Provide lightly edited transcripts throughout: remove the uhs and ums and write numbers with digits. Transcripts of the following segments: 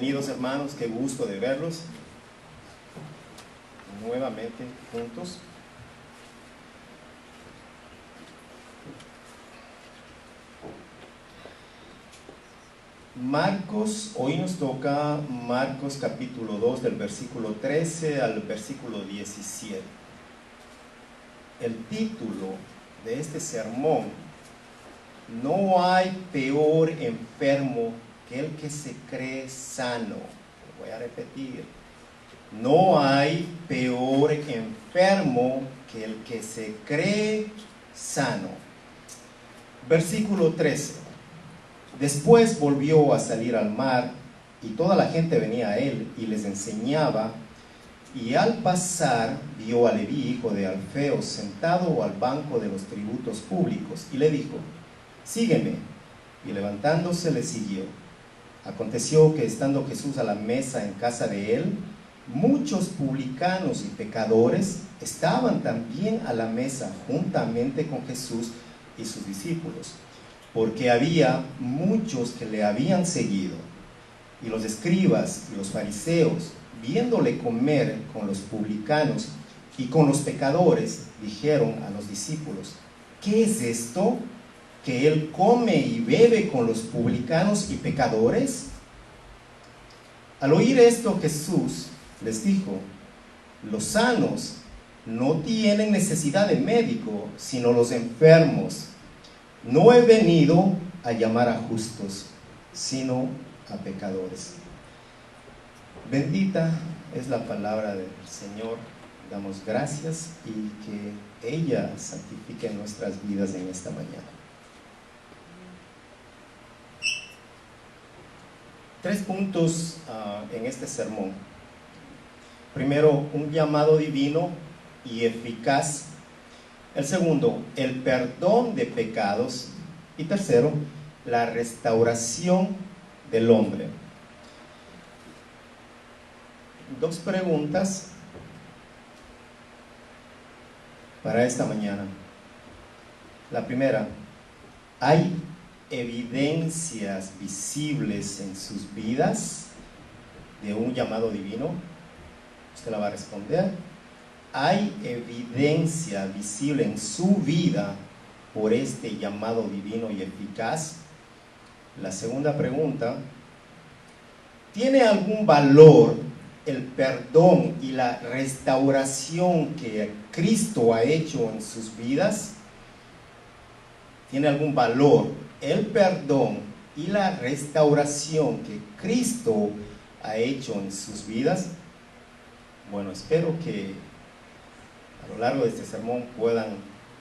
Bienvenidos hermanos, qué gusto de verlos nuevamente juntos. Marcos, hoy nos toca Marcos capítulo 2 del versículo 13 al versículo 17. El título de este sermón: no hay peor enfermo que el que se cree sano. Lo voy a repetir: no hay peor enfermo que el que se cree sano. Versículo 13. Después volvió a salir al mar, y toda la gente venía a él y les enseñaba. Y al pasar vio a Leví, hijo de Alfeo, sentado al banco de los tributos públicos, y le dijo: sígueme. Y levantándose le siguió. Aconteció que estando Jesús a la mesa en casa de él, muchos publicanos y pecadores estaban también a la mesa juntamente con Jesús y sus discípulos, porque había muchos que le habían seguido. Y los escribas y los fariseos, viéndole comer con los publicanos y con los pecadores, dijeron a los discípulos: ¿qué es esto, que él come y bebe con los publicanos y pecadores? Al oír esto, Jesús les dijo: los sanos no tienen necesidad de médico, sino los enfermos. No he venido a llamar a justos, sino a pecadores. Bendita es la palabra del Señor. Damos gracias y que ella santifique nuestras vidas en esta mañana. 3 puntos en este sermón. Primero, un llamado divino y eficaz. El segundo, el perdón de pecados. Y tercero, la restauración del hombre. 2 preguntas para esta mañana. La primera: ¿hay evidencias visibles en sus vidas de un llamado divino? Usted la va a responder. ¿Hay evidencia visible en su vida por este llamado divino y eficaz? La segunda pregunta: ¿tiene algún valor el perdón y la restauración que Cristo ha hecho en sus vidas? ¿Tiene algún valor el perdón y la restauración que Cristo ha hecho en sus vidas? Bueno, espero que a lo largo de este sermón puedan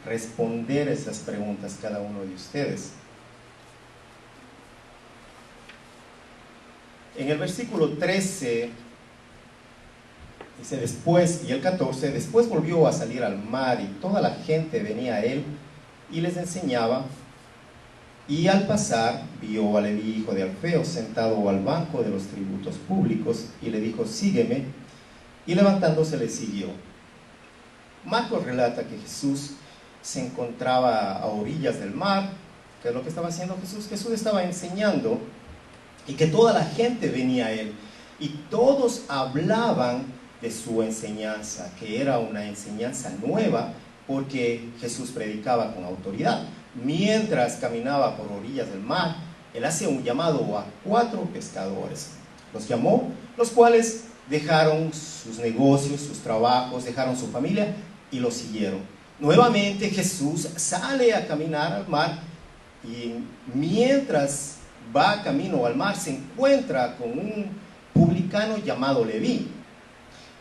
responder esas preguntas cada uno de ustedes. En el versículo 13 dice: después, y el 14, después volvió a salir al mar, y toda la gente venía a él y les enseñaba. Y al pasar vio a Leví, hijo de Alfeo, sentado al banco de los tributos públicos, y le dijo: sígueme. Y levantándose le siguió. Marcos relata que Jesús se encontraba a orillas del mar. ¿Qué es lo que estaba haciendo Jesús? Jesús estaba enseñando, y que toda la gente venía a él, y todos hablaban de su enseñanza, que era una enseñanza nueva, porque Jesús predicaba con autoridad. Mientras caminaba por orillas del mar, él hace un llamado a 4 pescadores. Los llamó, los cuales dejaron sus negocios, sus trabajos, dejaron su familia y lo siguieron. Nuevamente Jesús sale a caminar al mar, y mientras va camino al mar se encuentra con un publicano llamado Leví.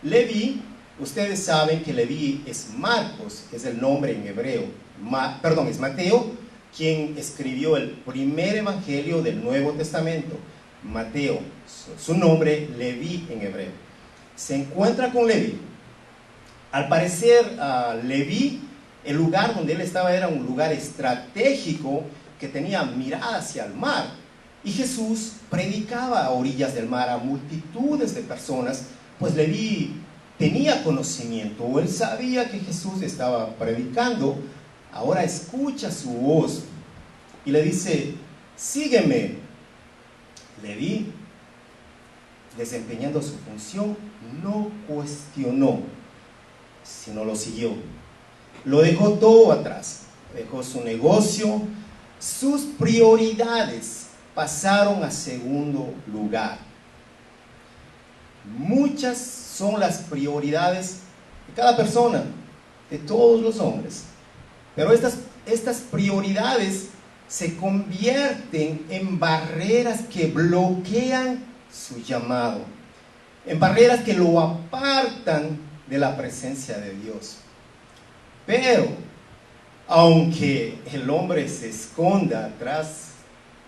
Leví, ustedes saben que Leví es Marcos, es el nombre en hebreo. Es Mateo, quien escribió el primer evangelio del Nuevo Testamento. Mateo, su nombre Leví en hebreo. Se encuentra con Leví. Al parecer, Leví, el lugar donde él estaba era un lugar estratégico que tenía mirada hacia el mar. Y Jesús predicaba a orillas del mar a multitudes de personas, pues Leví tenía conocimiento, o él sabía que Jesús estaba predicando. Ahora escucha su voz y le dice: sígueme. Leví desempeñando su función, no cuestionó, sino lo siguió. Lo dejó todo atrás, dejó su negocio, sus prioridades pasaron a segundo lugar. Muchas son las prioridades de cada persona, de todos los hombres, pero estas prioridades se convierten en barreras que bloquean su llamado, en barreras que lo apartan de la presencia de Dios. Pero, aunque el hombre se esconda tras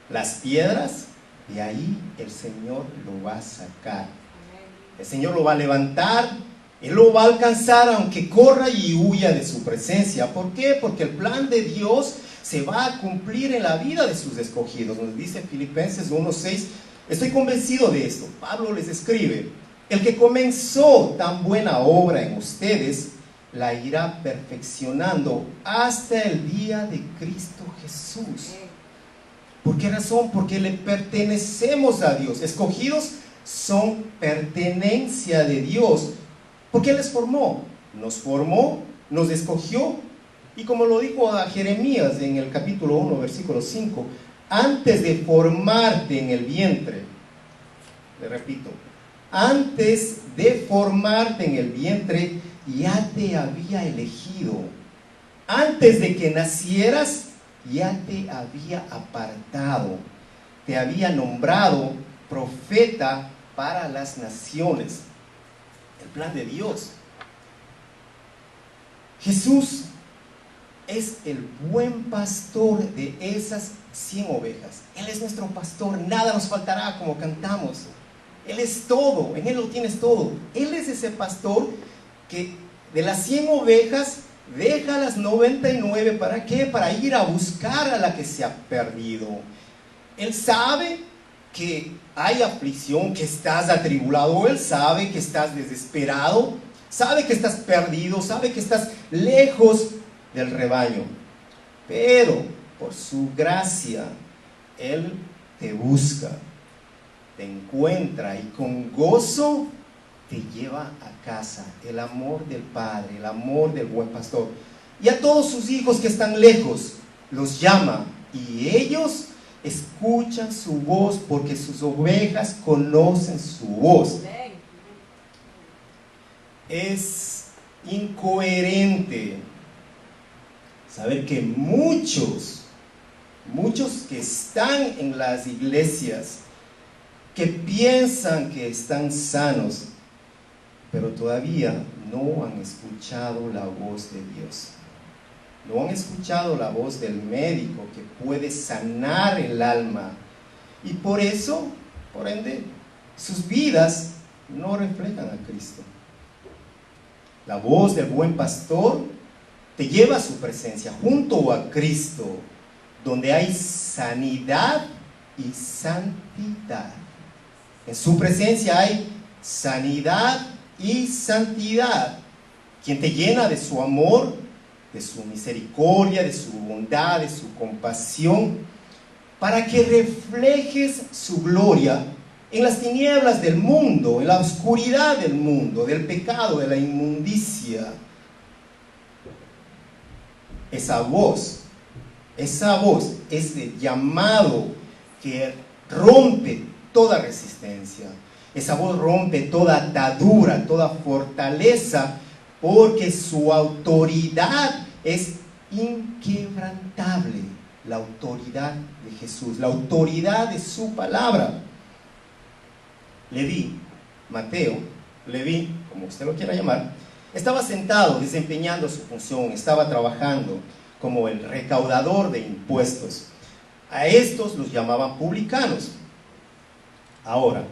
las piedras, de ahí el Señor lo va a sacar. El Señor lo va a levantar, Él lo va a alcanzar aunque corra y huya de su presencia. ¿Por qué? Porque el plan de Dios se va a cumplir en la vida de sus escogidos. Nos dice Filipenses 1:6. Estoy convencido de esto. Pablo les escribe: el que comenzó tan buena obra en ustedes la irá perfeccionando hasta el día de Cristo Jesús. ¿Por qué razón? Porque le pertenecemos a Dios. Escogidos son pertenencia de Dios. Porque Él les formó, nos escogió. Y como lo dijo a Jeremías en el capítulo 1, versículo 5, antes de formarte en el vientre, le repito, antes de formarte en el vientre, ya te había elegido. Antes de que nacieras, ya te había apartado. Te había nombrado profeta para las naciones. El plan de Dios. Jesús es el buen pastor de esas 100 ovejas. Él es nuestro pastor, nada nos faltará, como cantamos. Él es todo, en Él lo tienes todo. Él es ese pastor que de las 100 ovejas deja las 99, ¿para qué? Para ir a buscar a la que se ha perdido. Él sabe que hay aflicción, que estás atribulado, Él sabe que estás desesperado, sabe que estás perdido, sabe que estás lejos del rebaño, pero por su gracia Él te busca, te encuentra y con gozo te lleva a casa. El amor del Padre, el amor del buen pastor. Y a todos sus hijos que están lejos los llama, y ellos escuchan su voz, porque sus ovejas conocen su voz. Es incoherente saber que muchos que están en las iglesias, que piensan que están sanos, pero todavía no han escuchado la voz de Dios. No han escuchado la voz del médico que puede sanar el alma. Y por eso, por ende, sus vidas no reflejan a Cristo. La voz del buen pastor te lleva a su presencia, junto a Cristo, donde hay sanidad y santidad. En su presencia hay sanidad y santidad, quien te llena de su amor, de su misericordia, de su bondad, de su compasión, para que reflejes su gloria en las tinieblas del mundo, en la oscuridad del mundo, del pecado, de la inmundicia. Esa voz, ese llamado que rompe toda resistencia. Esa voz rompe toda atadura, toda fortaleza, porque su autoridad es inquebrantable. La autoridad de Jesús, la autoridad de su palabra. Leví, como usted lo quiera llamar, estaba sentado desempeñando su función, estaba trabajando como el recaudador de impuestos. A estos los llamaban publicanos. Ahora,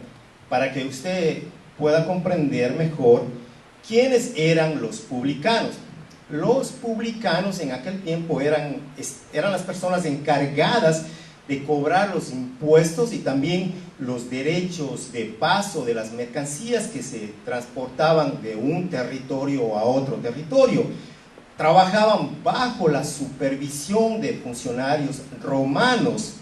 para que usted pueda comprender mejor quiénes eran los publicanos. Los publicanos en aquel tiempo eran las personas encargadas de cobrar los impuestos y también los derechos de paso de las mercancías que se transportaban de un territorio a otro territorio. Trabajaban bajo la supervisión de funcionarios romanos.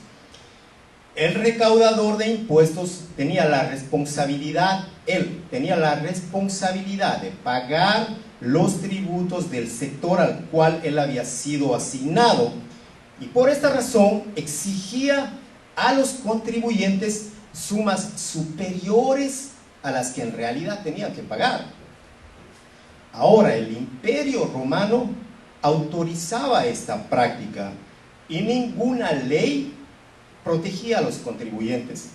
el recaudador de impuestos tenía la responsabilidad, él tenía la responsabilidad de pagar los tributos del sector al cual él había sido asignado, y por esta razón exigía a los contribuyentes sumas superiores a las que en realidad tenían que pagar. Ahora, el Imperio Romano autorizaba esta práctica y ninguna ley protegía a los contribuyentes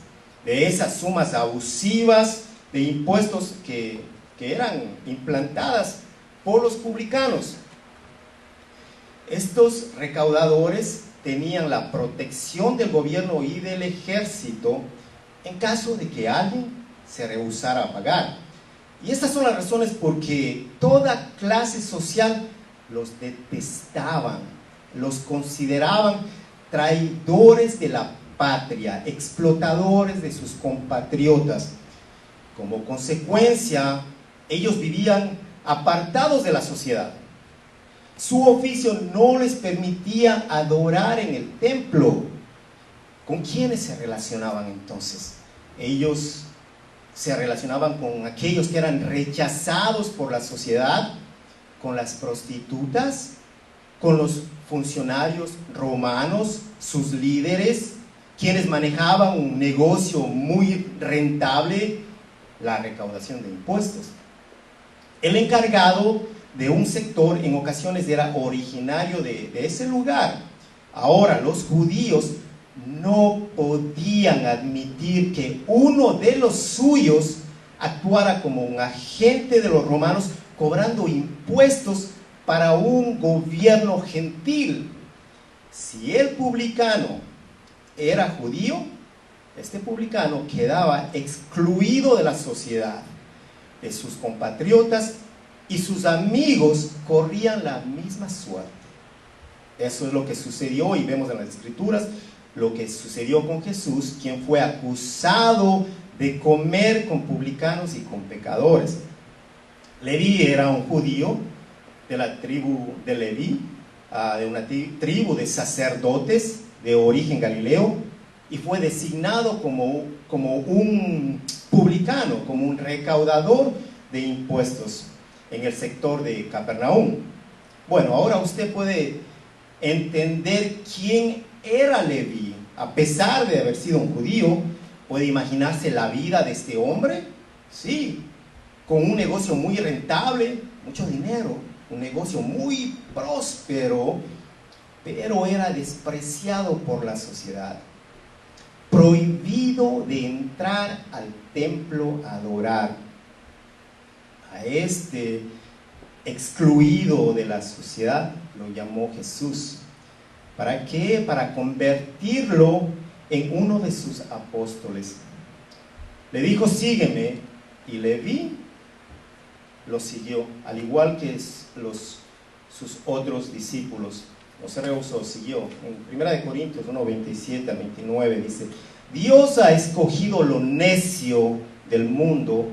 de esas sumas abusivas de impuestos que eran implantadas por los publicanos. Estos recaudadores tenían la protección del gobierno y del ejército en caso de que alguien se rehusara a pagar. Y estas son las razones por que toda clase social los detestaban, los consideraban traidores de la patria, explotadores de sus compatriotas. Como consecuencia, ellos vivían apartados de la sociedad. Su oficio no les permitía adorar en el templo. ¿Con quiénes se relacionaban entonces? Ellos se relacionaban con aquellos que eran rechazados por la sociedad, con las prostitutas, con los funcionarios romanos, sus líderes, quienes manejaban un negocio muy rentable, la recaudación de impuestos. El encargado de un sector en ocasiones era originario de ese lugar. Ahora, los judíos no podían admitir que uno de los suyos actuara como un agente de los romanos cobrando impuestos para un gobierno gentil. Si el publicano era judío, este publicano quedaba excluido de la sociedad, de sus compatriotas, y sus amigos corrían la misma suerte. Eso es lo que sucedió, y vemos en las Escrituras lo que sucedió con Jesús, quien fue acusado de comer con publicanos y con pecadores. Leví era un judío de la tribu de Leví, de una tribu de sacerdotes de origen galileo, y fue designado como un publicano, como un recaudador de impuestos en el sector de Capernaum. Bueno, ahora usted puede entender quién era Leví. A pesar de haber sido un judío, ¿puede imaginarse la vida de este hombre? Sí, con un negocio muy rentable, mucho dinero, un negocio muy próspero, pero era despreciado por la sociedad. Prohibido de entrar al templo a adorar. A este excluido de la sociedad lo llamó Jesús. ¿Para qué? Para convertirlo en uno de sus apóstoles. Le dijo: sígueme, y Leví lo siguió, al igual que sus otros discípulos. No se rehusó, siguió. En 1 Corintios 1, 27 al 29 dice: Dios ha escogido lo necio del mundo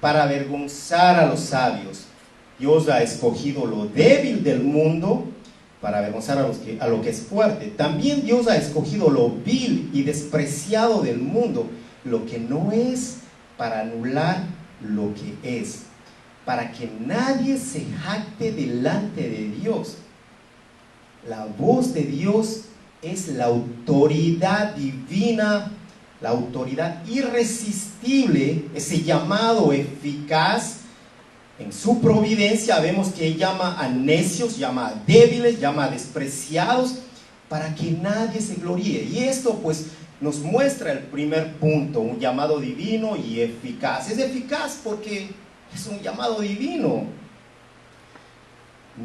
para avergonzar a los sabios. Dios ha escogido lo débil del mundo para avergonzar a lo que es fuerte. También Dios ha escogido lo vil y despreciado del mundo, lo que no es, para anular lo que es, para que nadie se jacte delante de Dios. La voz de Dios es la autoridad divina, la autoridad irresistible, ese llamado eficaz. En su providencia vemos que Él llama a necios, llama a débiles, llama a despreciados, para que nadie se gloríe. Y esto pues nos muestra el primer punto, un llamado divino y eficaz. Es eficaz porque es un llamado divino.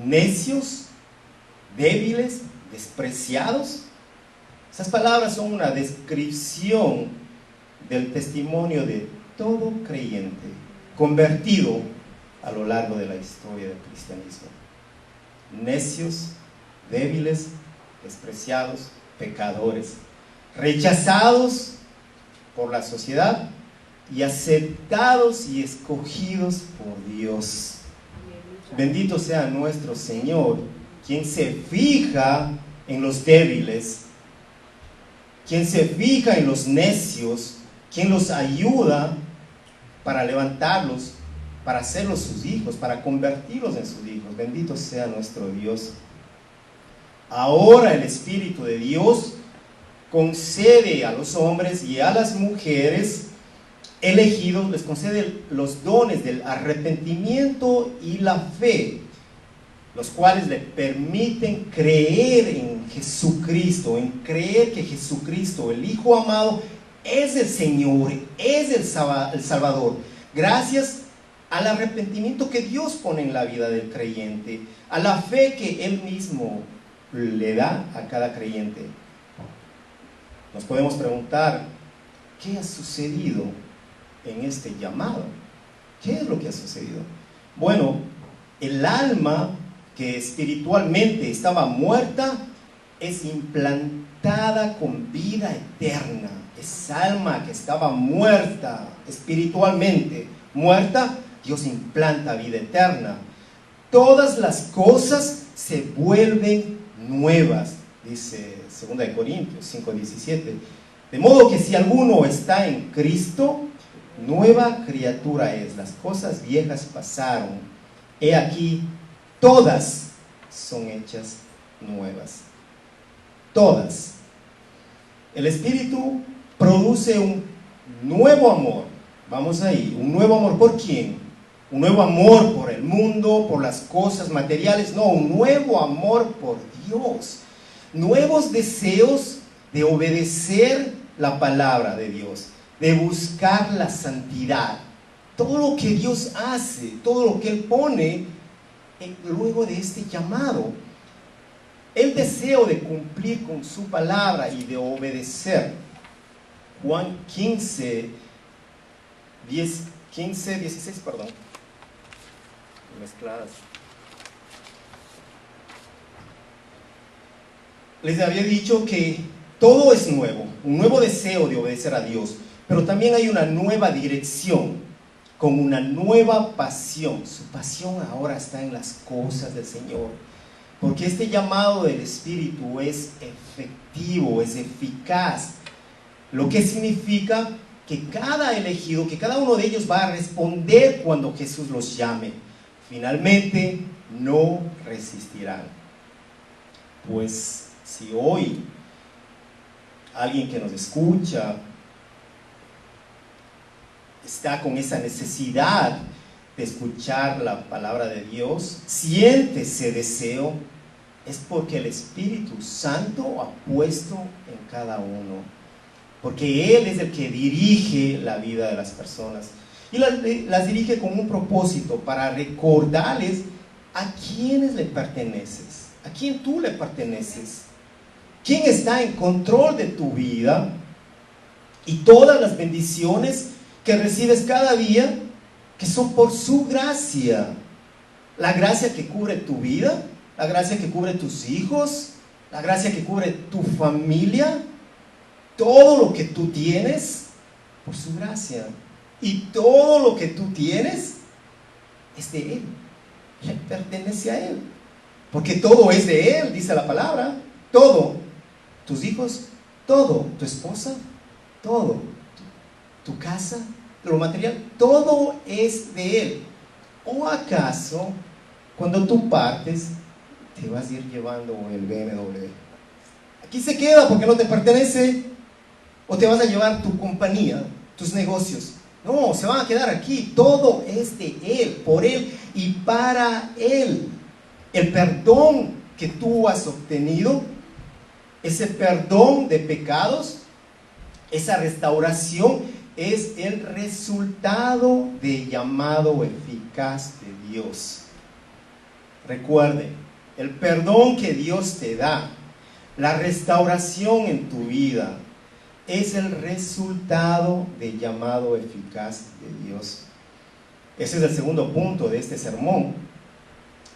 Necios, débiles, despreciados. Esas palabras son una descripción del testimonio de todo creyente convertido a lo largo de la historia del cristianismo. Necios, débiles, despreciados, pecadores, rechazados por la sociedad y aceptados y escogidos por Dios. Bendito sea nuestro Señor, quien se fija en los débiles, quien se fija en los necios, quien los ayuda para levantarlos, para hacerlos sus hijos, para convertirlos en sus hijos. Bendito sea nuestro Dios. Ahora el Espíritu de Dios concede a los hombres y a las mujeres elegidos, les concede los dones del arrepentimiento y la fe, los cuales le permiten creer en Jesucristo, en creer que Jesucristo, el Hijo amado, es el Señor, es el Salvador, gracias al arrepentimiento que Dios pone en la vida del creyente, a la fe que Él mismo le da a cada creyente. Nos podemos preguntar, ¿qué ha sucedido en este llamado? ¿Qué es lo que ha sucedido? Bueno, el alma que espiritualmente estaba muerta es implantada con vida eterna. Esa alma que estaba muerta, espiritualmente muerta, Dios implanta vida eterna. Todas las cosas se vuelven nuevas, dice 2 Corintios 5:17. De modo que si alguno está en Cristo, nueva criatura es. Las cosas viejas pasaron. He aquí, todas son hechas nuevas. Todas. El Espíritu produce un nuevo amor. Vamos ahí. ¿Un nuevo amor por quién? Un nuevo amor por el mundo, por las cosas materiales. No, un nuevo amor por Dios. Nuevos deseos de obedecer la palabra de Dios, de buscar la santidad. Todo lo que Dios hace, todo lo que Él pone luego de este llamado. El deseo de cumplir con su palabra y de obedecer. Juan 15, 16, perdón. Mezcladas. Les había dicho que todo es nuevo, un nuevo deseo de obedecer a Dios, pero también hay una nueva dirección, con una nueva pasión. Su pasión ahora está en las cosas del Señor, porque este llamado del Espíritu es efectivo, es eficaz, lo que significa que cada elegido, que cada uno de ellos va a responder cuando Jesús los llame. Finalmente no resistirán. Pues si hoy alguien que nos escucha está con esa necesidad de escuchar la palabra de Dios, siente ese deseo, es porque el Espíritu Santo ha puesto en cada uno, porque Él es el que dirige la vida de las personas y las dirige con un propósito, para recordarles a quiénes le perteneces, a quién tú le perteneces, quién está en control de tu vida y todas las bendiciones que recibes cada día, que son por su gracia. La gracia que cubre tu vida, la gracia que cubre tus hijos, la gracia que cubre tu familia, todo lo que tú tienes por su gracia. Y todo lo que tú tienes es de Él, le pertenece a Él, porque todo es de Él, dice la palabra. Todo, tus hijos, todo, tu esposa, todo, tu casa, lo material, todo es de Él. ¿O acaso cuando tú partes te vas a ir llevando el BMW? Aquí se queda porque no te pertenece. ¿O te vas a llevar tu compañía, tus negocios? No, se van a quedar aquí. Todo es de Él, por Él y para Él. El perdón que tú has obtenido, ese perdón de pecados, esa restauración, es el resultado del llamado eficaz de Dios. Recuerde, el perdón que Dios te da, la restauración en tu vida, es el resultado del llamado eficaz de Dios. Ese es el segundo punto de este sermón.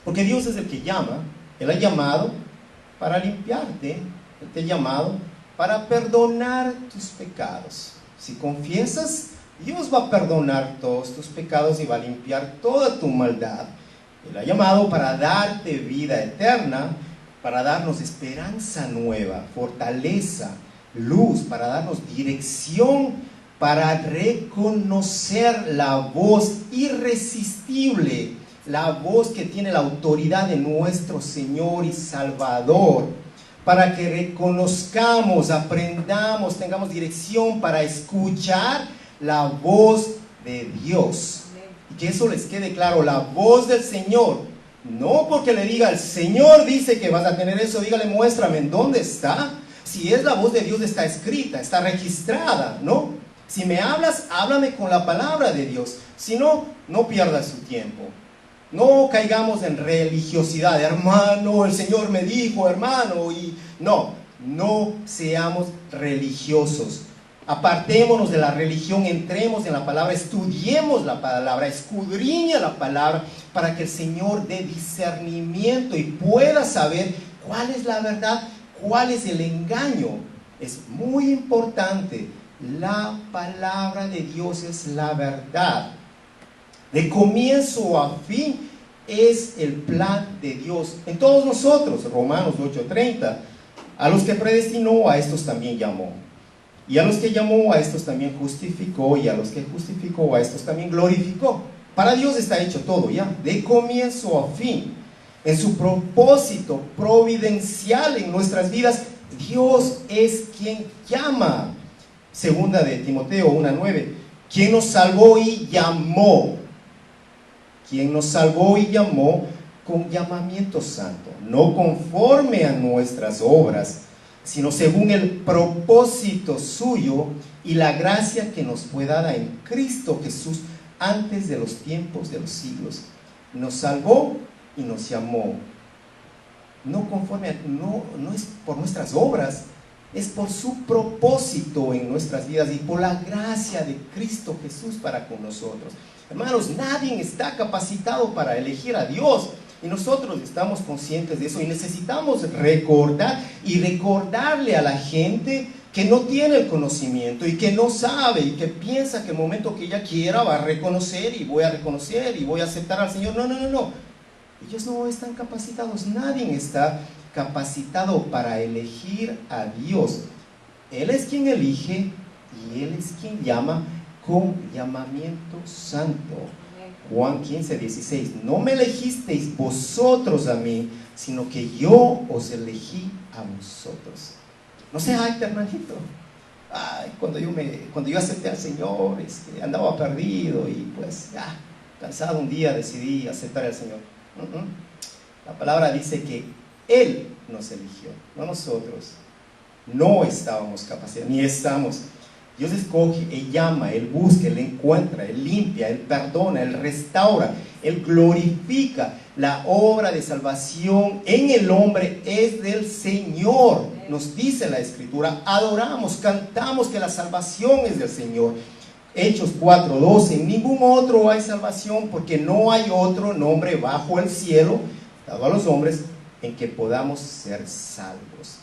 Porque Dios es el que llama. Él ha llamado para limpiarte. Él te ha llamado para perdonar tus pecados. Si confiesas, Dios va a perdonar todos tus pecados y va a limpiar toda tu maldad. Él ha llamado para darte vida eterna, para darnos esperanza nueva, fortaleza, luz, para darnos dirección, para reconocer la voz irresistible, la voz que tiene la autoridad de nuestro Señor y Salvador, para que reconozcamos, aprendamos, tengamos dirección para escuchar la voz de Dios. Y que eso les quede claro, la voz del Señor. No porque le diga, el Señor dice que vas a tener eso, dígale, muéstrame en dónde está. Si es la voz de Dios, está escrita, está registrada, ¿no? Si me hablas, háblame con la palabra de Dios. Si no, no pierdas su tiempo. No caigamos en religiosidad, hermano, el Señor me dijo, hermano, y no seamos religiosos. Apartémonos de la religión, entremos en la palabra, estudiemos la palabra, escudriña la palabra, para que el Señor dé discernimiento y pueda saber cuál es la verdad, cuál es el engaño. Es muy importante, la palabra de Dios es la verdad. De comienzo a fin es el plan de Dios en todos nosotros. Romanos 8:30, a los que predestinó, a estos también llamó. Y a los que llamó, a estos también justificó, y a los que justificó, a estos también glorificó. Para Dios está hecho todo ya, de comienzo a fin. En su propósito providencial en nuestras vidas, Dios es quien llama. Segunda de Timoteo 1:9, quien nos salvó y llamó. Quien nos salvó y llamó con llamamiento santo, no conforme a nuestras obras, sino según el propósito suyo y la gracia que nos fue dada en Cristo Jesús antes de los tiempos de los siglos. Nos salvó y nos llamó. No conforme a, no es por nuestras obras, es por su propósito en nuestras vidas y por la gracia de Cristo Jesús para con nosotros. Hermanos, nadie está capacitado para elegir a Dios. Y nosotros estamos conscientes de eso y necesitamos recordar y recordarle a la gente que no tiene el conocimiento y que no sabe y que piensa que el momento que ella quiera va a reconocer y voy a aceptar al Señor. No. Ellos no están capacitados, nadie está capacitado para elegir a Dios. Él es quien elige y Él es quien llama con llamamiento santo. Juan 15:16, no me elegisteis vosotros a mí, sino que yo os elegí a vosotros. No sea, hermanito, cuando yo acepté al Señor, andaba perdido y pues cansado un día decidí aceptar al Señor. La palabra dice que Él nos eligió, no nosotros. No estábamos capacitados, ni estamos. Dios escoge, Él llama, Él busca, Él encuentra, Él limpia, Él perdona, Él restaura, Él glorifica. La obra de salvación en el hombre es del Señor. Nos dice la Escritura, adoramos, cantamos que la salvación es del Señor. Hechos 4:12, en ningún otro hay salvación, porque no hay otro nombre bajo el cielo dado a los hombres en que podamos ser salvos.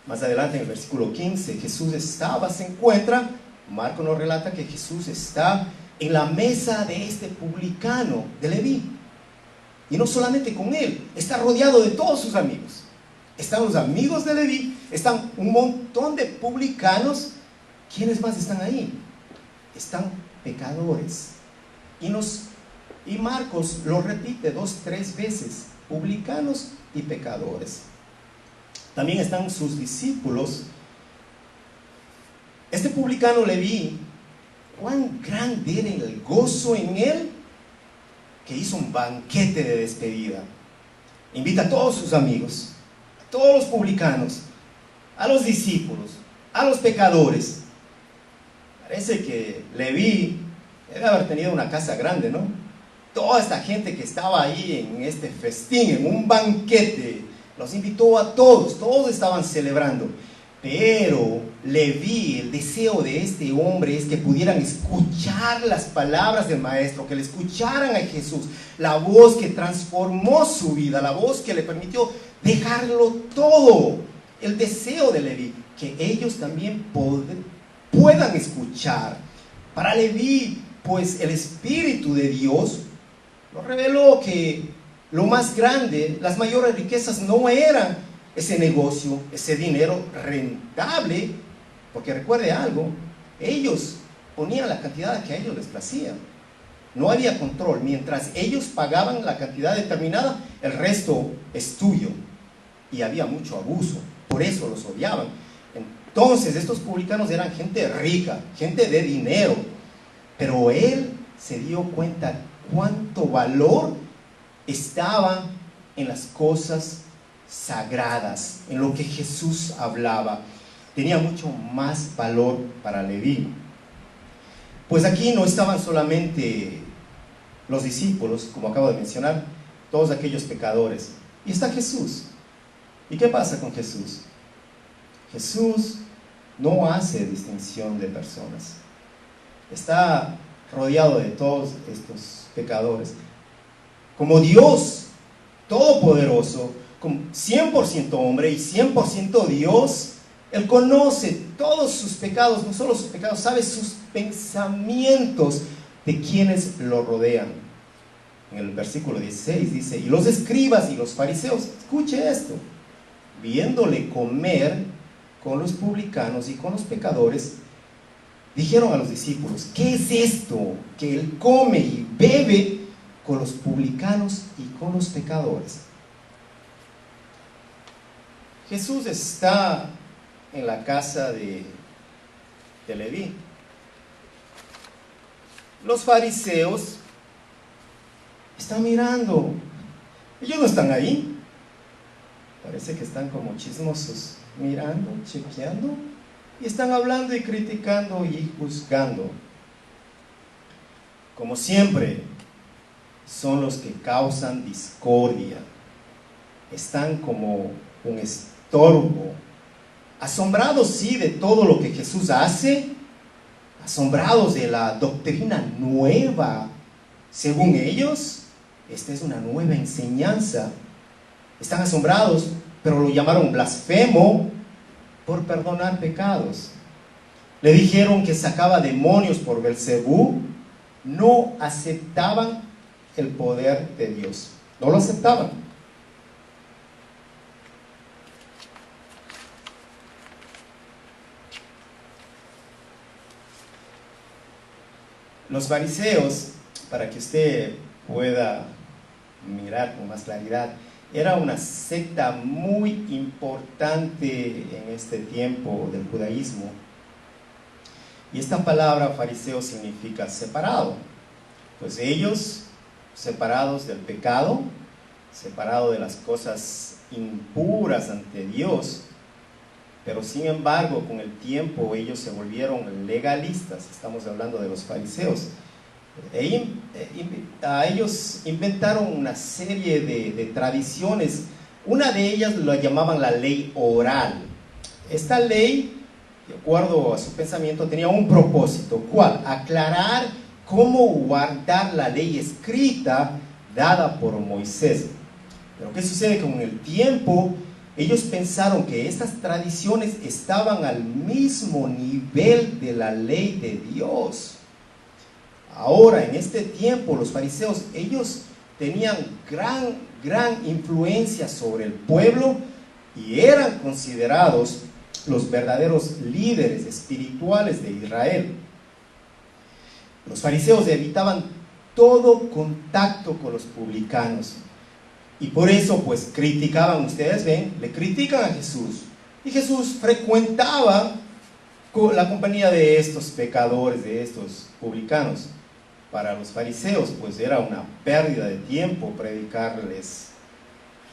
Más adelante en el versículo 15, se encuentra, Marco nos relata que Jesús está en la mesa de este publicano, de Leví. Y no solamente con él, está rodeado de todos sus amigos. Están los amigos de Leví, están un montón de publicanos. ¿Quiénes más están ahí? Están pecadores. Y Marcos lo repite 2-3 veces, publicanos y pecadores. También están sus discípulos. Este publicano Leví, cuán grande era el gozo en él, que hizo un banquete de despedida. Invita a todos sus amigos, a todos los publicanos, a los discípulos, a los pecadores. Parece que Leví debe haber tenido una casa grande, ¿no? Toda esta gente que estaba ahí en este festín, en un banquete, los invitó a todos, todos estaban celebrando. Pero Leví, el deseo de este hombre es que pudieran escuchar las palabras del Maestro, que le escucharan a Jesús, la voz que transformó su vida, la voz que le permitió dejarlo todo. El deseo de Leví, que ellos también puedan escuchar. Para Leví, pues el Espíritu de Dios nos reveló que lo más grande, las mayores riquezas no eran ese negocio, ese dinero rentable, porque recuerde algo, ellos ponían la cantidad que a ellos les placía. No había control. Mientras ellos pagaban la cantidad determinada, el resto es tuyo. Y había mucho abuso. Por eso los odiaban. Entonces, estos publicanos eran gente rica, gente de dinero. Pero él se dio cuenta cuánto valor estaba en las cosas sagradas, en lo que Jesús hablaba. Tenía mucho más valor para Leví. Pues aquí no estaban solamente los discípulos, como acabo de mencionar, todos aquellos pecadores. Y está Jesús. ¿Y qué pasa con Jesús? Jesús no hace distinción de personas. Está rodeado de todos estos pecadores. Como Dios todopoderoso, como 100% hombre y 100% Dios, Él conoce todos sus pecados, no solo sus pecados, sabe sus pensamientos de quienes lo rodean. En el versículo 16 dice, y los escribas y los fariseos, escuche esto, viéndole comer con los publicanos y con los pecadores, dijeron a los discípulos, ¿qué es esto que Él come y bebe con los publicanos y con los pecadores? Jesús está en la casa de Leví. Los fariseos están mirando. Ellos no están ahí. Parece que están como chismosos, mirando, chequeando, y están hablando y criticando y juzgando. Como siempre, son los que causan discordia. Están como un estorbo. Asombrados, sí, de todo lo que Jesús hace, asombrados de la doctrina nueva. Según ellos, esta es una nueva enseñanza. Están asombrados, pero lo llamaron blasfemo por perdonar pecados. Le dijeron que sacaba demonios por Belcebú. No aceptaban el poder de Dios. No lo aceptaban. Los fariseos, para que usted pueda mirar con más claridad, era una secta muy importante en este tiempo del judaísmo. Y esta palabra fariseo significa separado. Pues ellos, separados del pecado, separados de las cosas impuras ante Dios, pero sin embargo, con el tiempo ellos se volvieron legalistas. Estamos hablando de los fariseos. Ellos inventaron una serie de tradiciones. Una de ellas la llamaban la ley oral. Esta ley, de acuerdo a su pensamiento, tenía un propósito. ¿Cuál? Aclarar cómo guardar la ley escrita dada por Moisés. Pero ¿qué sucede? Con el tiempo ellos pensaron que estas tradiciones estaban al mismo nivel de la ley de Dios. Ahora, en este tiempo, los fariseos, ellos tenían gran influencia sobre el pueblo y eran considerados los verdaderos líderes espirituales de Israel. Los fariseos evitaban todo contacto con los publicanos. Y por eso, pues, criticaban, ustedes ven, le critican a Jesús. Y Jesús frecuentaba la compañía de estos pecadores, de estos publicanos. Para los fariseos, pues, era una pérdida de tiempo predicarles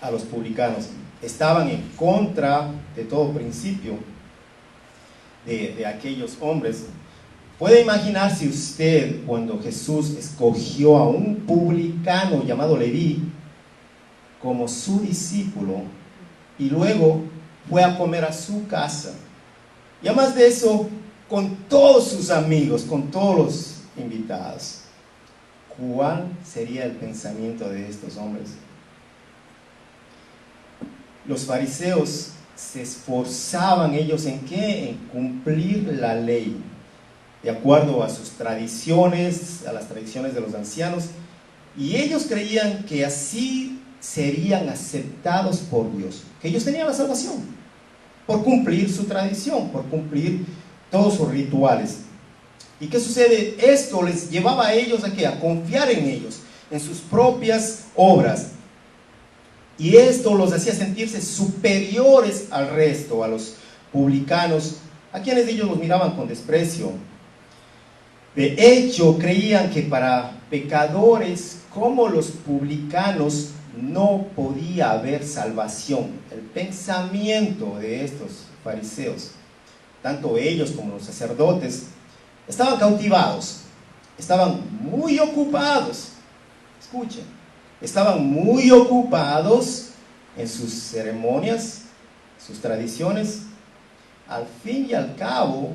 a los publicanos. Estaban en contra de todo principio de aquellos hombres. Puede imaginarse usted cuando Jesús escogió a un publicano llamado Leví como su discípulo y luego fue a comer a su casa, y además de eso con todos sus amigos, con todos los invitados. ¿Cuál sería el pensamiento de estos hombres? Los fariseos se esforzaban, ellos ¿en qué? En cumplir la ley de acuerdo a sus tradiciones, a las tradiciones de los ancianos, y ellos creían que así serían aceptados por Dios, que ellos tenían la salvación, por cumplir su tradición, por cumplir todos sus rituales. ¿Y qué sucede? Esto les llevaba a ellos ¿a qué? A confiar en ellos, en sus propias obras. Y esto los hacía sentirse superiores al resto, a los publicanos, a quienes ellos los miraban con desprecio. De hecho, creían que para pecadores como los publicanos no podía haber salvación. El pensamiento de estos fariseos, tanto ellos como los sacerdotes, estaban cautivados, estaban muy ocupados. Escuchen, estaban muy ocupados en sus ceremonias, sus tradiciones. Al fin y al cabo,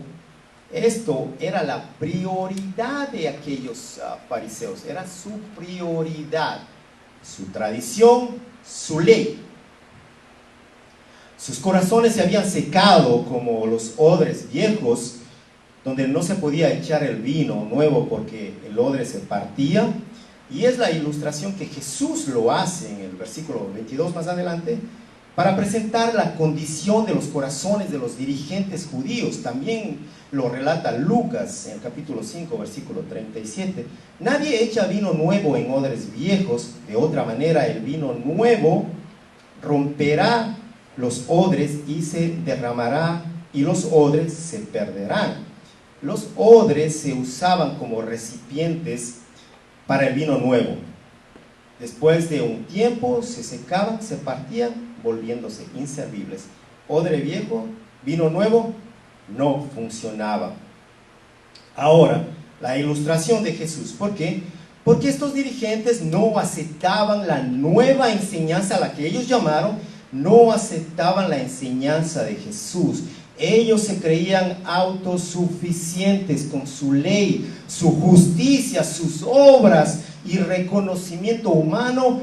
esto era la prioridad de aquellos fariseos, era su prioridad, su tradición, su ley. Sus corazones se habían secado como los odres viejos, donde no se podía echar el vino nuevo porque el odre se partía. Y es la ilustración que Jesús lo hace en el versículo 22 más adelante, para presentar la condición de los corazones de los dirigentes judíos. También lo relata Lucas en el capítulo 5, versículo 37. Nadie echa vino nuevo en odres viejos, de otra manera el vino nuevo romperá los odres y se derramará, y los odres se perderán. Los odres se usaban como recipientes para el vino nuevo. Después de un tiempo se secaban, se partían, volviéndose inservibles. Odre viejo, vino nuevo, no funcionaba. Ahora, la ilustración de Jesús. ¿Por qué? Porque estos dirigentes no aceptaban la nueva enseñanza a la que ellos llamaron, no aceptaban la enseñanza de Jesús. Ellos se creían autosuficientes con su ley, su justicia, sus obras y reconocimiento humano.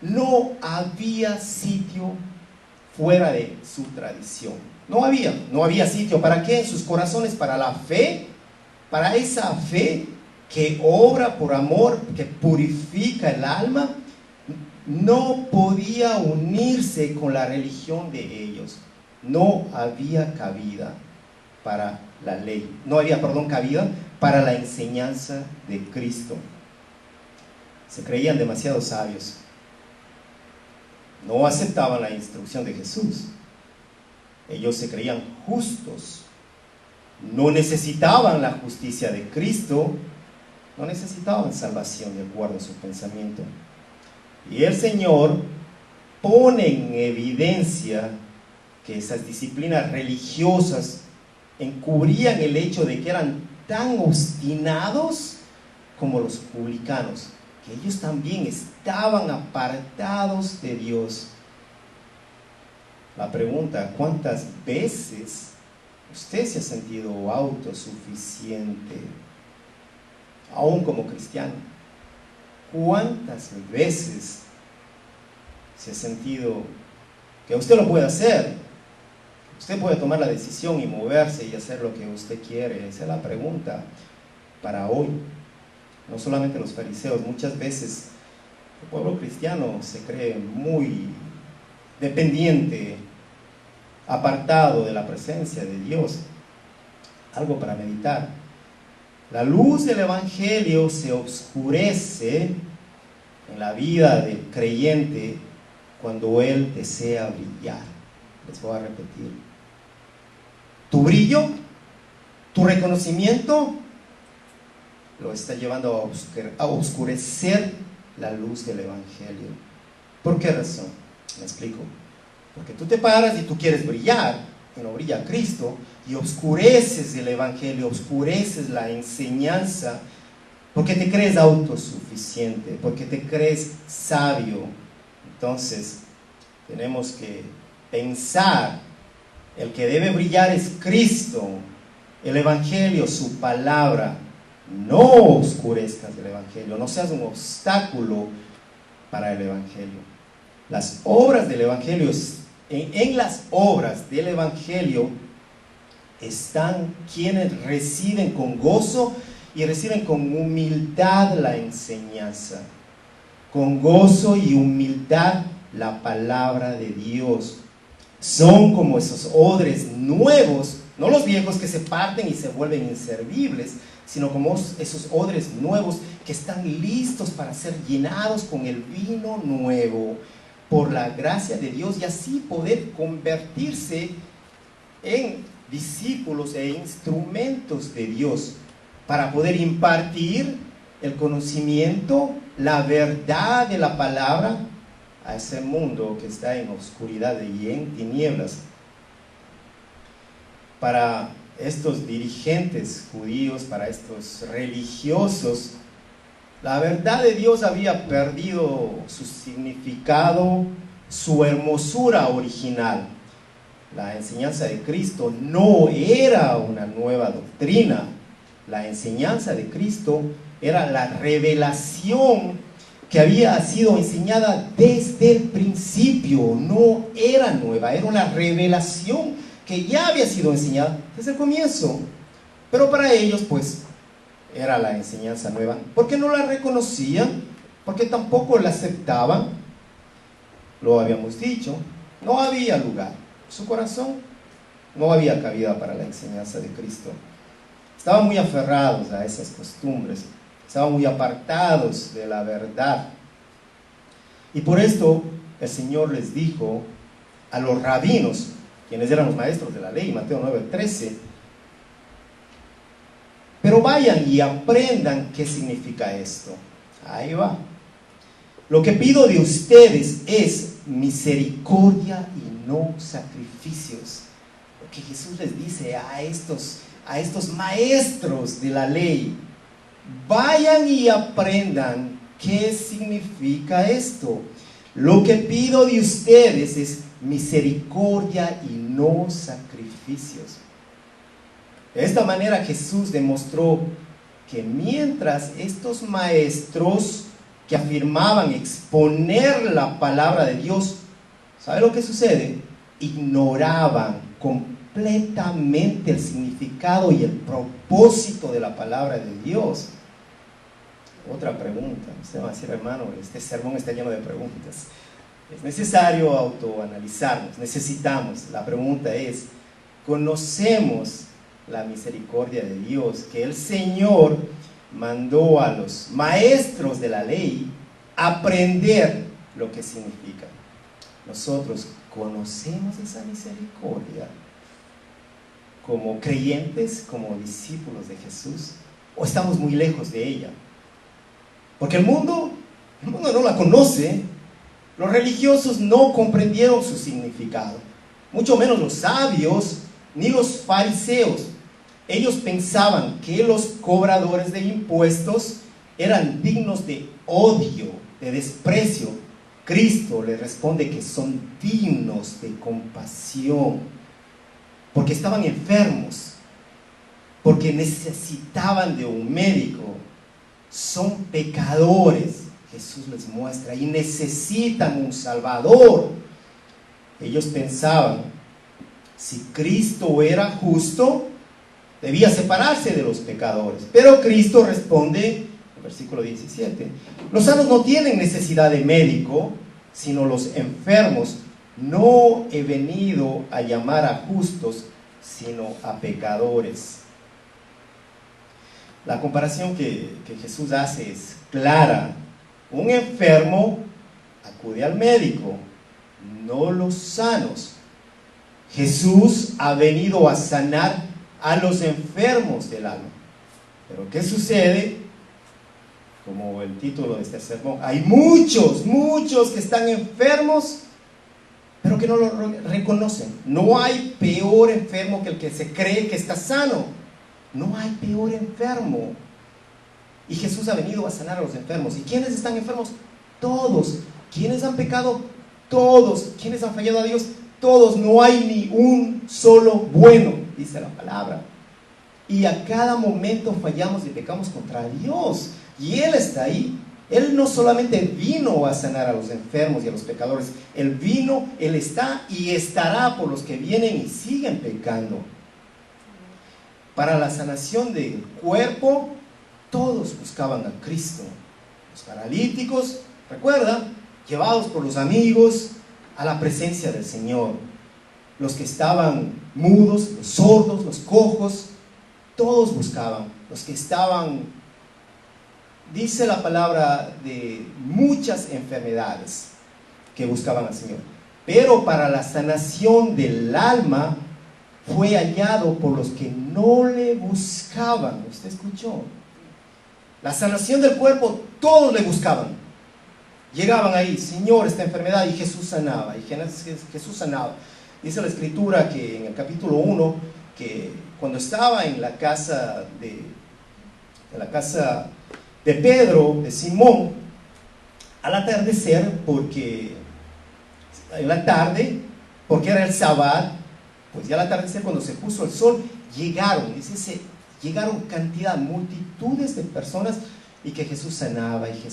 No había sitio fuera de su tradición. No había sitio. ¿Para qué? En sus corazones, para la fe, para esa fe que obra por amor, que purifica el alma. No podía unirse con la religión de ellos. No había cabida para la ley. No había, cabida para la enseñanza de Cristo. Se creían demasiado sabios. No aceptaban la instrucción de Jesús. Ellos se creían justos. No necesitaban la justicia de Cristo. No necesitaban salvación de acuerdo a su pensamiento. Y el Señor pone en evidencia que esas disciplinas religiosas encubrían el hecho de que eran tan obstinados como los publicanos, que ellos también estaban apartados de Dios. La pregunta: ¿cuántas veces usted se ha sentido autosuficiente, aún como cristiano? ¿Cuántas veces se ha sentido que usted lo puede hacer? Usted puede tomar la decisión y moverse y hacer lo que usted quiere. Esa es la pregunta para hoy. No solamente los fariseos, muchas veces el pueblo cristiano se cree muy dependiente, apartado de la presencia de Dios. Algo para meditar. La luz del Evangelio se oscurece en la vida del creyente cuando él desea brillar. Les voy a repetir. Tu brillo, tu reconocimiento, lo está llevando a oscurecer la luz del Evangelio. ¿Por qué razón? Me explico. Porque tú te paras y tú quieres brillar, y no brilla Cristo, y oscureces el Evangelio, oscureces la enseñanza, porque te crees autosuficiente, porque te crees sabio. Entonces, tenemos que pensar, el que debe brillar es Cristo, el Evangelio, su palabra. No oscurezcas el Evangelio, no seas un obstáculo para el Evangelio. Las obras del Evangelio, en las obras del Evangelio están quienes reciben con gozo y reciben con humildad la enseñanza. con gozo y humildad la palabra de Dios. Son como esos odres nuevos, no los viejos que se parten y se vuelven inservibles, sino como esos odres nuevos que están listos para ser llenados con el vino nuevo por la gracia de Dios, y así poder convertirse en discípulos e instrumentos de Dios para poder impartir el conocimiento, la verdad de la palabra a ese mundo que está en oscuridad y en tinieblas. Para estos dirigentes judíos, para estos religiosos, la verdad de Dios había perdido su significado, su hermosura original. La enseñanza de Cristo no era una nueva doctrina. La enseñanza de Cristo era la revelación que había sido enseñada desde el principio. No era nueva, era una revelación que ya había sido enseñada desde el comienzo. Pero para ellos, pues, era la enseñanza nueva, porque no la reconocían, porque tampoco la aceptaban. Lo habíamos dicho, no había lugar. Su corazón no había cabida para la enseñanza de Cristo. Estaban muy aferrados a esas costumbres, estaban muy apartados de la verdad. Y por esto el Señor les dijo a los rabinos, quienes eran los maestros de la ley, Mateo 9:13, pero vayan y aprendan qué significa esto. Ahí va. Lo que pido de ustedes es misericordia y no sacrificios. Lo que Jesús les dice a estos maestros de la ley: vayan y aprendan qué significa esto. Lo que pido de ustedes es misericordia y no sacrificios. De esta manera Jesús demostró que mientras estos maestros que afirmaban exponer la palabra de Dios, ¿sabe lo que sucede? Ignoraban completamente el significado y el propósito de la palabra de Dios. Otra pregunta, usted va a decir: hermano, este sermón está lleno de preguntas. Es necesario autoanalizarnos, necesitamos. La pregunta es: ¿conocemos la misericordia de Dios que el Señor mandó a los maestros de la ley aprender lo que significa? Nosotros conocemos esa misericordia como creyentes, como discípulos de Jesús, o estamos muy lejos de ella. Porque el mundo no la conoce. Los religiosos no comprendieron su significado, mucho menos los sabios ni los fariseos. Ellos pensaban que los cobradores de impuestos eran dignos de odio, de desprecio. Cristo les responde que son dignos de compasión, porque estaban enfermos, porque necesitaban de un médico. Son pecadores, Jesús les muestra, y necesitan un Salvador. Ellos pensaban: si Cristo era justo, debía separarse de los pecadores. Pero Cristo responde, en versículo 17: los sanos no tienen necesidad de médico, sino los enfermos. No he venido a llamar a justos, sino a pecadores. La comparación que Jesús hace es clara. Un enfermo acude al médico, no los sanos. Jesús ha venido a sanar a los enfermos del alma. Pero ¿qué sucede? Como el título de este sermón, hay muchos que están enfermos, pero que no lo reconocen. No hay peor enfermo que el que se cree que está sano. No hay peor enfermo. Y Jesús ha venido a sanar a los enfermos. ¿Y quiénes están enfermos? Todos. ¿Quiénes han pecado? Todos. ¿Quiénes han fallado a Dios? Todos. No hay ni un solo bueno, dice la palabra. Y a cada momento fallamos y pecamos contra Dios. Y Él está ahí. Él no solamente vino a sanar a los enfermos y a los pecadores. Él vino, Él está y estará por los que vienen y siguen pecando. Para la sanación del cuerpo, todos buscaban a Cristo. Los paralíticos Recuerda, llevados por los amigos a la presencia del Señor. Los que estaban mudos, los sordos, los cojos, todos buscaban. Los que estaban, dice la palabra, de muchas enfermedades que buscaban al Señor. Pero para la sanación del alma fue hallado por los que no le buscaban. ¿Usted escuchó? La sanación del cuerpo, todos le buscaban. Llegaban ahí, Señor, esta enfermedad, y Jesús sanaba. Y Jesús sanaba. Dice la Escritura que en el capítulo 1, que cuando estaba en la casa de Pedro, de Simón, al atardecer, porque en la tarde, porque era el sábado, pues ya al atardecer, cuando se puso el sol, llegaron multitudes de personas, y que Jesús sanaba y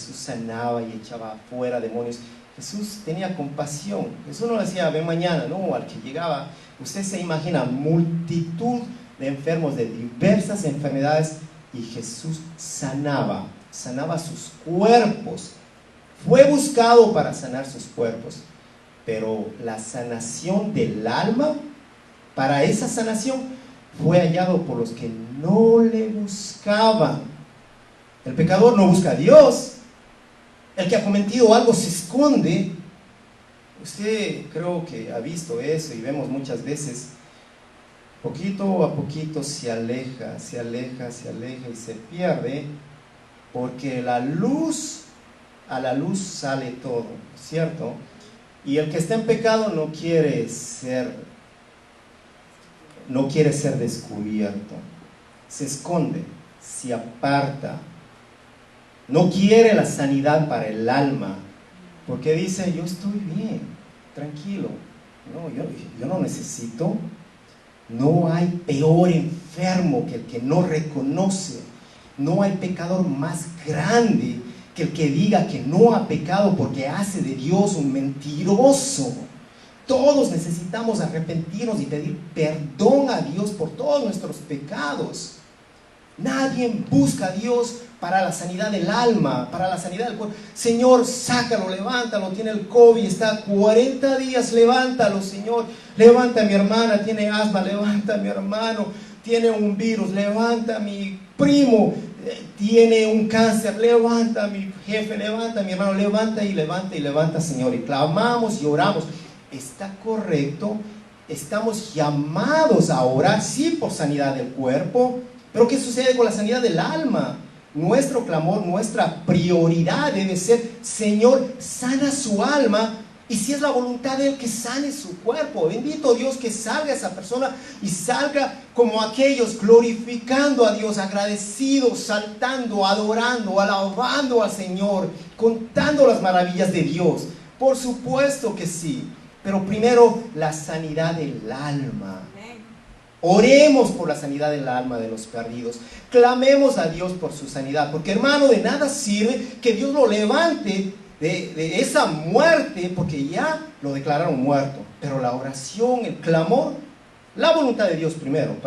echaba fuera demonios. Jesús tenía compasión. Jesús no le decía, ven mañana, no, al que llegaba. Usted se imagina multitud de enfermos de diversas enfermedades, y Jesús sanaba sus cuerpos. Fue buscado para sanar sus cuerpos, pero la sanación del alma, para esa sanación fue hallado por los que no le buscaban. El pecador no busca a Dios. El que ha cometido algo se esconde. Usted creo que ha visto eso, y vemos muchas veces. Poquito a poquito se aleja y se pierde, porque a la luz sale todo, ¿cierto? Y el que está en pecado no quiere ser descubierto. Se esconde, se aparta. No quiere la sanidad para el alma, porque dice, yo estoy bien, tranquilo. No, yo no necesito. No hay peor enfermo que el que no reconoce. No hay pecador más grande que el que diga que no ha pecado, porque hace de Dios un mentiroso. Todos necesitamos arrepentirnos y pedir perdón a Dios por todos nuestros pecados. Nadie busca a Dios para la sanidad del alma, para la sanidad del cuerpo. Señor, sácalo, levántalo, tiene el COVID, está 40 días, levántalo, Señor. Levanta a mi hermana, tiene asma, levanta a mi hermano, tiene un virus, levanta a mi primo, tiene un cáncer, levanta a mi jefe, levanta a mi hermano, levanta, Señor. Y clamamos y oramos. Está correcto, estamos llamados a orar, sí, por sanidad del cuerpo. Pero ¿qué sucede con la sanidad del alma? Nuestro clamor, nuestra prioridad debe ser, Señor, sana su alma, y si es la voluntad de Él, que sane su cuerpo. Bendito Dios, que salga esa persona y salga como aquellos, glorificando a Dios, agradecidos, saltando, adorando, alabando al Señor, contando las maravillas de Dios. Por supuesto que sí, pero primero la sanidad del alma. Oremos por la sanidad del alma de los perdidos. Clamemos a Dios por su sanidad. Porque, hermano, de nada sirve que Dios lo levante de esa muerte, porque ya lo declararon muerto. Pero la oración, el clamor, la voluntad de Dios primero,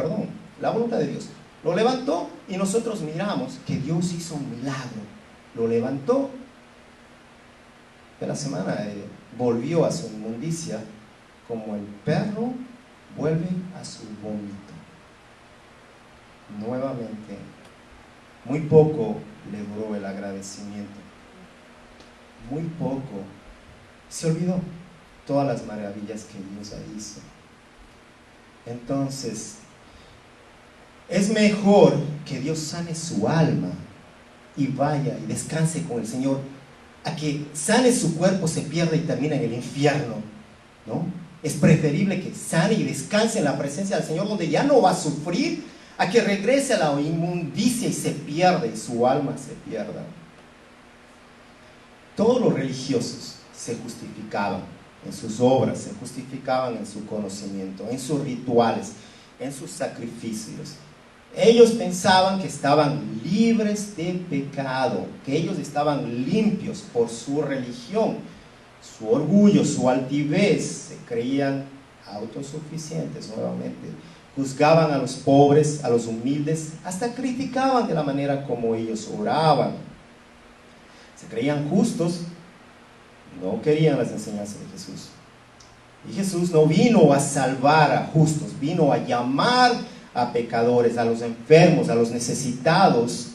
la voluntad de Dios. Lo levantó, y nosotros miramos que Dios hizo un milagro. Lo levantó. De la semana volvió a su inmundicia, como el perro vuelve a su vómito. Nuevamente, muy poco le duró el agradecimiento. Muy poco. Se olvidó todas las maravillas que Dios hizo. Entonces, es mejor que Dios sane su alma y vaya y descanse con el Señor, a que sane su cuerpo, se pierda y termine en el infierno, ¿no? Es preferible que sane y descanse en la presencia del Señor, donde ya no va a sufrir, a que regrese a la inmundicia y se pierda, y su alma se pierda. Todos los religiosos se justificaban en sus obras, se justificaban en su conocimiento, en sus rituales, en sus sacrificios. Ellos pensaban que estaban libres de pecado, que ellos estaban limpios por su religión, su orgullo, su altivez. Se creían autosuficientes nuevamente. Juzgaban a los pobres, a los humildes, hasta criticaban de la manera como ellos oraban. Se creían justos, No querían las enseñanzas de Jesús. Y Jesús no vino a salvar a justos, vino a llamar a pecadores, a los enfermos, a los necesitados,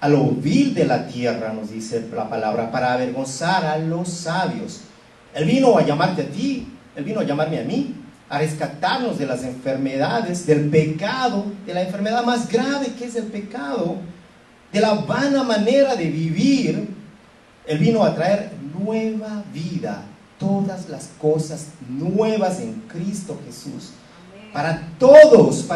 a lo vil de la tierra, nos dice la palabra, para avergonzar a los sabios. Él vino a llamarte a ti, Él vino a llamarme a mí, a rescatarnos de las enfermedades, del pecado, de la enfermedad más grave que es el pecado, de la vana manera de vivir. Él vino a traer nueva vida, todas las cosas nuevas en Cristo Jesús. Para todos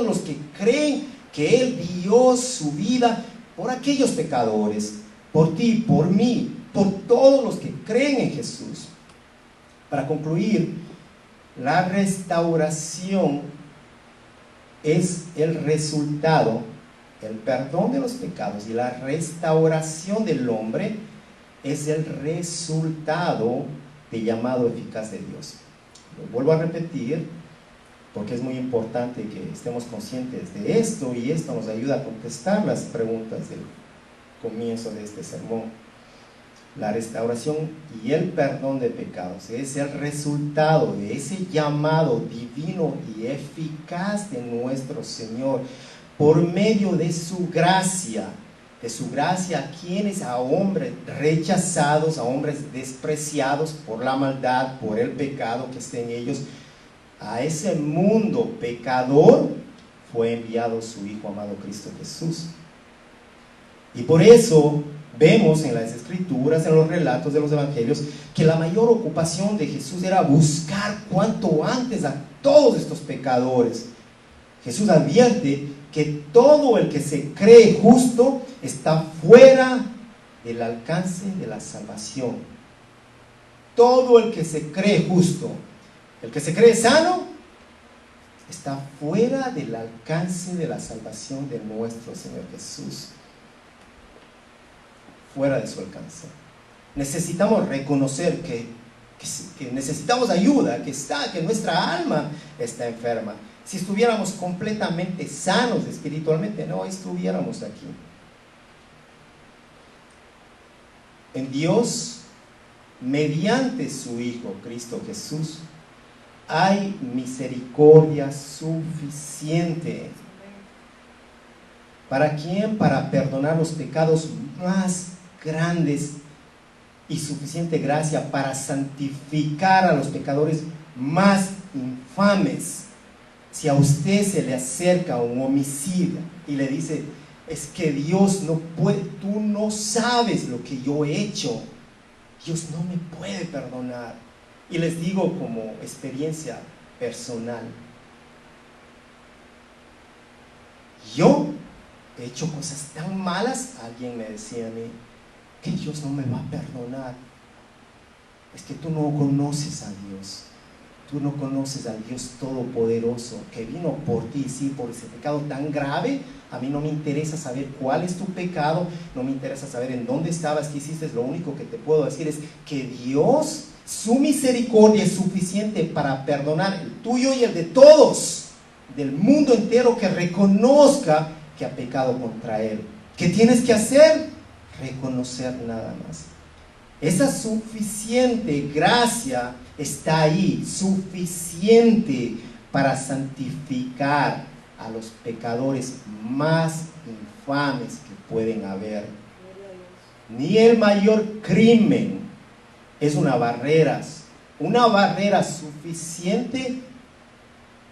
los que creen que Él dio su vida por aquellos pecadores, por ti, por mí, por todos los que creen en Jesús. Para concluir, la restauración es el resultado, el perdón de los pecados y la restauración del hombre es el resultado del llamado eficaz de Dios. Lo vuelvo a repetir porque es muy importante que estemos conscientes de esto, y esto nos ayuda a contestar las preguntas del comienzo de este sermón. La restauración y el perdón de pecados es el resultado de ese llamado divino y eficaz de nuestro Señor por medio de su gracia. De su gracia a quienes, a hombres rechazados, a hombres despreciados por la maldad, por el pecado que está en ellos, a ese mundo pecador fue enviado su Hijo amado Cristo Jesús. Y por eso vemos en las Escrituras, en los relatos de los Evangelios, que la mayor ocupación de Jesús era buscar cuanto antes a todos estos pecadores. Jesús advierte que todo el que se cree justo está fuera del alcance de la salvación. Todo el que se cree justo, el que se cree sano, está fuera del alcance de la salvación de nuestro Señor Jesús. Fuera de su alcance. Necesitamos reconocer que necesitamos ayuda, que nuestra alma está enferma. Si estuviéramos completamente sanos espiritualmente, no estuviéramos aquí. En Dios, mediante su Hijo Cristo Jesús, hay misericordia suficiente. ¿Para quién? Para perdonar los pecados más grandes, y suficiente gracia para santificar a los pecadores más infames. Si a usted se le acerca un homicida y le dice: es que Dios no puede, tú no sabes lo que yo he hecho, Dios no me puede perdonar. Y les digo como experiencia personal, yo he hecho cosas tan malas. Alguien me decía a mí que Dios no me va a perdonar. Es que tú no conoces a Dios. Tú no conoces al Dios Todopoderoso que vino por ti, sí, por ese pecado tan grave. A mí no me interesa saber cuál es tu pecado, no me interesa saber en dónde estabas, qué hiciste. Lo único que te puedo decir es que Dios, su misericordia es suficiente para perdonar el tuyo y el de todos, del mundo entero que reconozca que ha pecado contra Él. ¿Qué tienes que hacer? Reconocer nada más. Esa suficiente gracia está ahí, suficiente para santificar a los pecadores más infames que pueden haber. Ni el mayor crimen es una barrera suficiente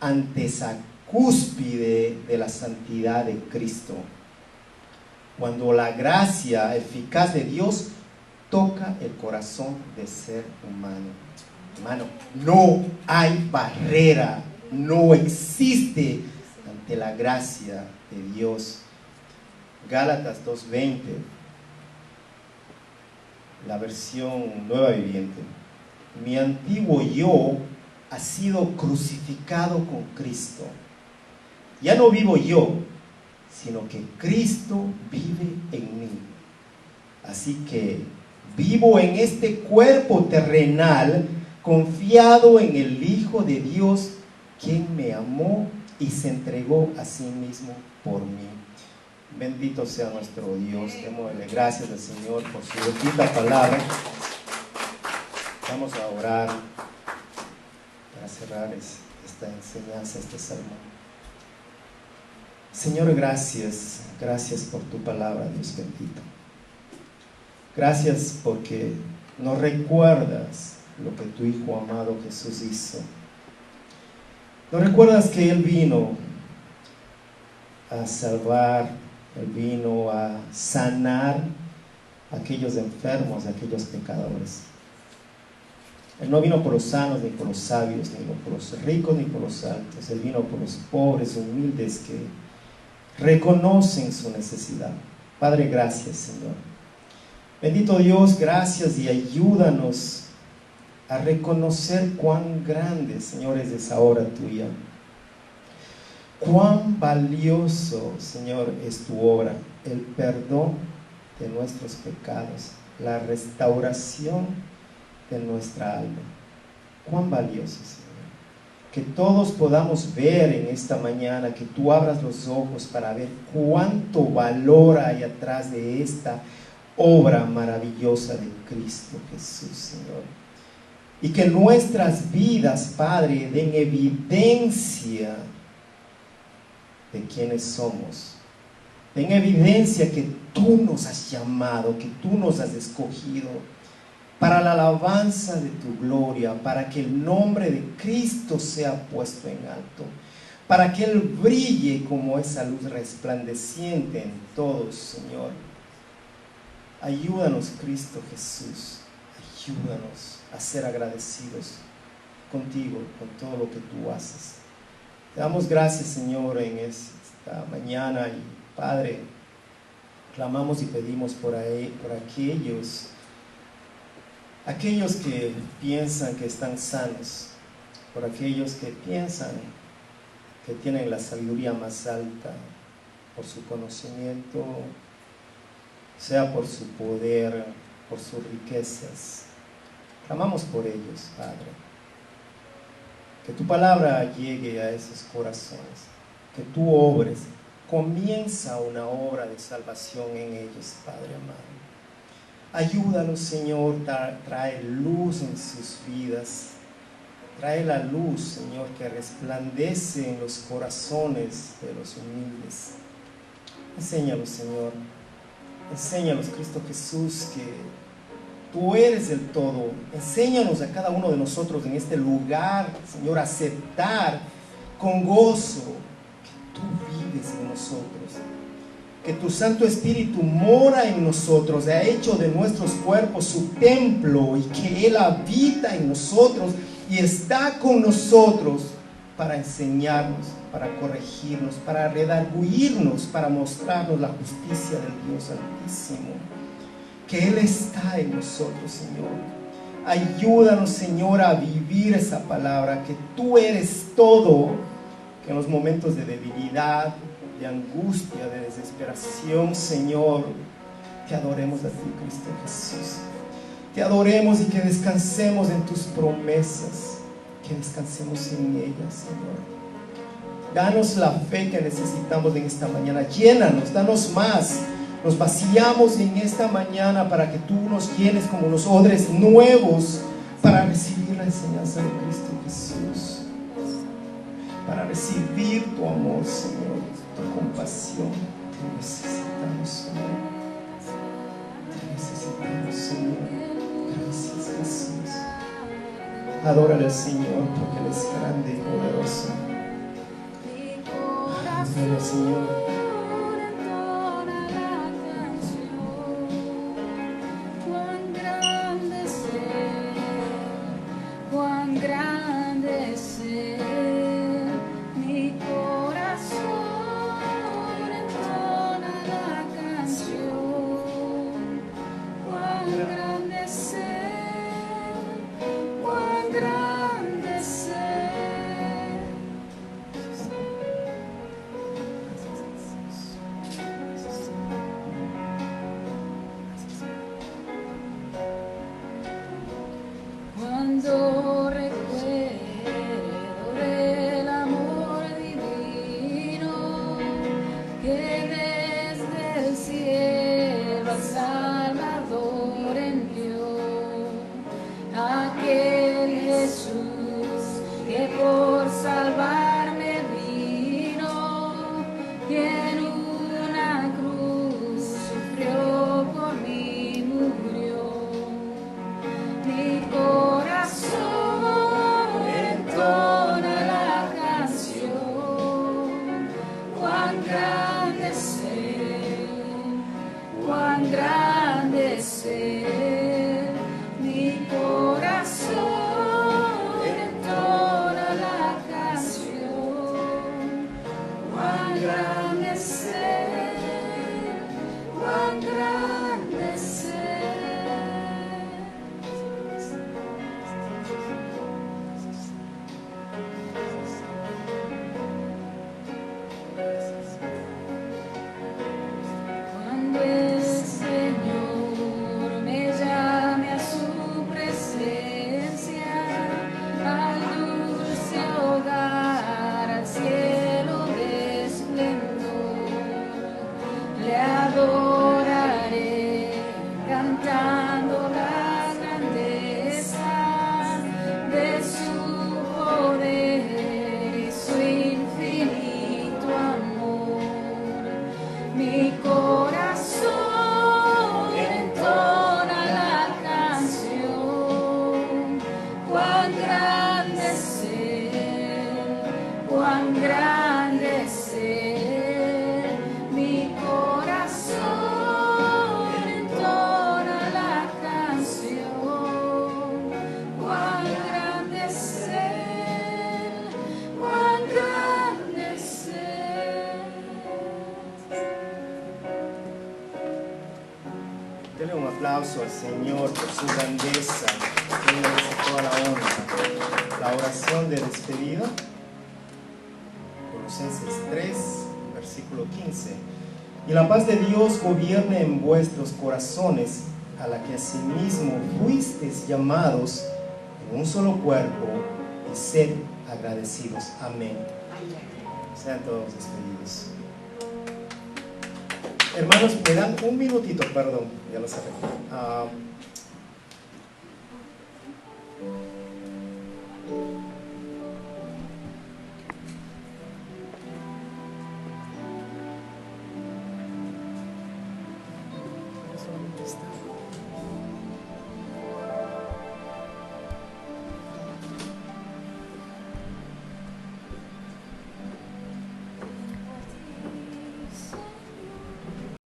ante esa cúspide de la santidad de Cristo. Cuando la gracia eficaz de Dios toca el corazón del ser humano. Hermano, no hay barrera, no existe ante la gracia de Dios. Gálatas 2:20, la versión Nueva Viviente. Mi antiguo yo ha sido crucificado con Cristo. Ya no vivo yo, sino que Cristo vive en mí. Así que vivo en este cuerpo terrenal, confiado en el Hijo de Dios, quien me amó y se entregó a sí mismo por mí. Bendito sea nuestro Dios. Démosle gracias al Señor por su bendita palabra. Vamos a orar para cerrar esta enseñanza, este sermón. Señor, gracias por tu palabra, Dios bendito. Gracias porque nos recuerdas lo que tu Hijo amado Jesús hizo. Nos recuerdas que Él vino a salvar, Él vino a sanar a aquellos enfermos, a aquellos pecadores. Él no vino por los sanos, ni por los sabios, ni por los ricos, ni por los altos. Él vino por los pobres, humildes, que reconocen su necesidad. Padre, gracias, Señor. Bendito Dios, gracias y ayúdanos a reconocer cuán grande, Señor, es esa obra tuya. Cuán valioso, Señor, es tu obra, el perdón de nuestros pecados, la restauración de nuestra alma. Cuán valioso, Señor, que todos podamos ver en esta mañana, que tú abras los ojos para ver cuánto valor hay atrás de esta obra maravillosa de Cristo Jesús, Señor, y que nuestras vidas, Padre, den evidencia de quiénes somos, den evidencia que tú nos has llamado, que tú nos has escogido para la alabanza de tu gloria, para que el nombre de Cristo sea puesto en alto, para que Él brille como esa luz resplandeciente en todos, Señor. Ayúdanos, Cristo Jesús, ayúdanos a ser agradecidos contigo, con todo lo que tú haces. Te damos gracias, Señor, en esta mañana, y Padre, clamamos y pedimos por aquellos que piensan que están sanos, por aquellos que piensan que tienen la sabiduría más alta, por su conocimiento, sea por su poder, por sus riquezas. Clamamos por ellos, Padre. Que tu palabra llegue a esos corazones, que tú obres, comienza una obra de salvación en ellos, Padre amado. Ayúdalos, Señor, trae luz en sus vidas. Trae la luz, Señor, que resplandece en los corazones de los humildes. Enséñalos, Señor. Enséñanos, Cristo Jesús, que tú eres el todo. Enséñanos a cada uno de nosotros en este lugar, Señor, a aceptar con gozo que tú vives en nosotros, que tu Santo Espíritu mora en nosotros, ha hecho de nuestros cuerpos su templo, y que Él habita en nosotros y está con nosotros para enseñarnos, para corregirnos, para redarguirnos, para mostrarnos la justicia del Dios Altísimo. Que Él está en nosotros, Señor. Ayúdanos, Señor, a vivir esa palabra, que tú eres todo, que en los momentos de debilidad, de angustia, de desesperación, Señor, te adoremos a ti, Cristo Jesús. Te adoremos y que descansemos en tus promesas, que descansemos en ellas, Señor. Danos la fe que necesitamos en esta mañana. Llénanos, danos más. Nos vaciamos en esta mañana para que tú nos llenes como unos odres nuevos para recibir la enseñanza de Cristo Jesús, para recibir tu amor, Señor, tu compasión. Te necesitamos, Señor. Te necesitamos, Señor. Gracias, Jesús. Adórale al Señor, porque Él es grande y poderoso. Adórale al Señor. mostrando la grandeza de su poder y su infinito amor. Mi corazón entona la canción, cuán grande es Él, cuán grande es Él. Mi corazón entona la canción, cuán grande es Él, cuán grande es Él. Dele un aplauso al Señor por su grandeza. Él merece toda la honra. La oración de despedida, Colosenses 3, versículo 15. Y la paz de Dios gobierne en vuestros corazones, a la que asimismo fuisteis llamados en un solo cuerpo, y sed agradecidos. Amén. Sean todos despedidos. Hermanos, me dan un minutito, perdón, ya lo saben.